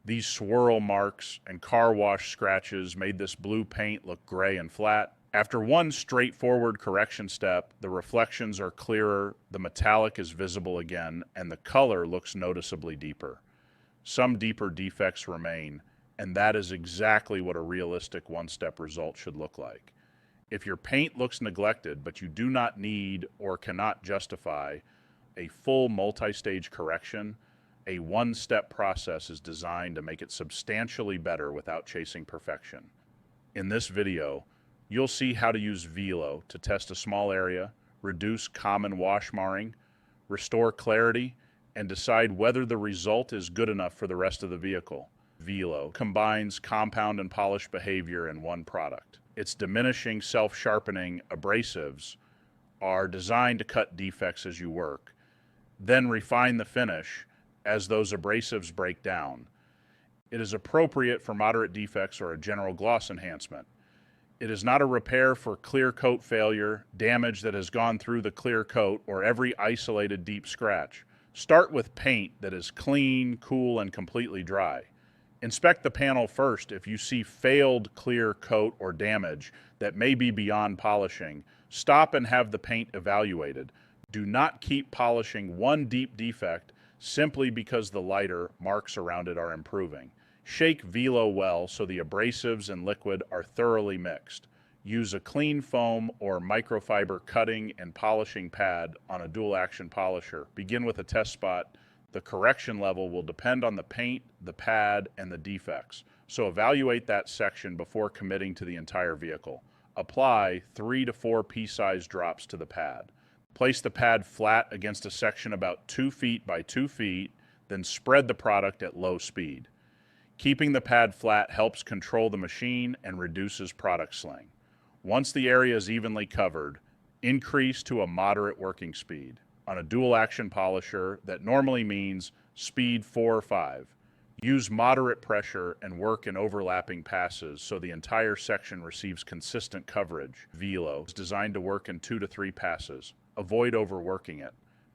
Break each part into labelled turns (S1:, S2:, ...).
S1: These swirl marks and car wash scratches made this blue paint look gray and flat. After one straightforward correction step, the reflections are clearer, the metallic is visible again, and the color looks noticeably deeper. Some deeper defects remain, and that is exactly what a realistic one-step result should look like. If your paint looks neglected, but you do not need or cannot justify a full multi-stage correction, a one-step process is designed to make it substantially better without chasing perfection. In this video, you'll see how to use VELO to test a small area, reduce common wash marring, restore clarity, and decide whether the result is good enough for the rest of the vehicle. VELO combines compound and polish behavior in one product. Its diminishing self-sharpening abrasives are designed to cut defects as you work, then refine the finish as those abrasives break down. It is appropriate for moderate defects or a general gloss enhancement. It is not a repair for clear coat failure, damage that has gone through the clear coat, or every isolated deep scratch. Start with paint that is clean, cool, and completely dry. Inspect the panel first if you see failed clear coat or damage that may be beyond polishing. Stop and have the paint evaluated. Do not keep polishing one deep defect simply because the lighter marks around it are improving. Shake VELO well so the abrasives and liquid are thoroughly mixed. Use a clean foam or microfiber cutting and polishing pad on a dual action polisher. Begin with a test spot. The correction level will depend on the paint, the pad, and the defects. So evaluate that section before committing to the entire vehicle. Apply 3 to 4 pea-sized drops to the pad. Place the pad flat against a section about 2 feet by 2 feet, then spread the product at low speed. Keeping the pad flat helps control the machine and reduces product sling. Once the area is evenly covered, increase to a moderate working speed. On a dual action polisher, that normally means speed 4 or 5. Use moderate pressure and work in overlapping passes so the entire section receives consistent coverage. VELO is designed to work in 2 to 3 passes. Avoid overworking it.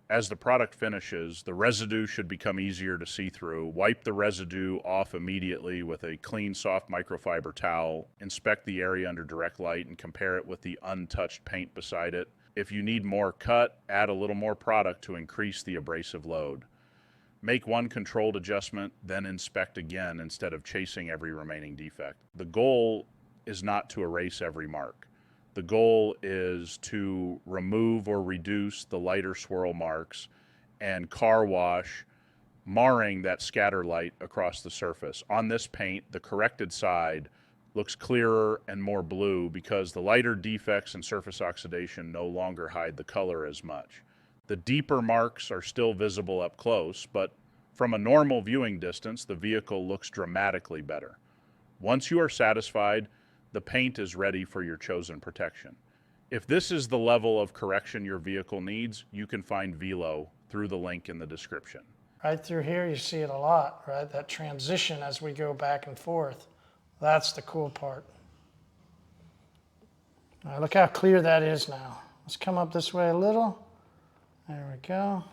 S1: As the product finishes, the residue should become easier to see through. Wipe the residue off immediately with a clean, soft microfiber towel. Inspect the area under direct light and compare it with the untouched paint beside it. If you need more cut, add a little more product to increase the abrasive load. Make one controlled adjustment, then inspect again instead of chasing every remaining defect. The goal is not to erase every mark. The goal is to remove or reduce the lighter swirl marks and car wash, marring that scatter light across the surface. On this paint, the corrected side looks clearer and more blue because the lighter defects and surface oxidation no longer hide the color as much. The deeper marks are still visible up close, but from a normal viewing distance, the vehicle looks dramatically better. Once you are satisfied, the paint is ready for your chosen protection. If this is the level of correction your vehicle needs, you can find VELO through the link in the description.
S2: Right through here, you see it a lot, right? That transition as we go back and forth. That's the cool part. All right, look how clear that is now. Let's come up this way a little. There we go.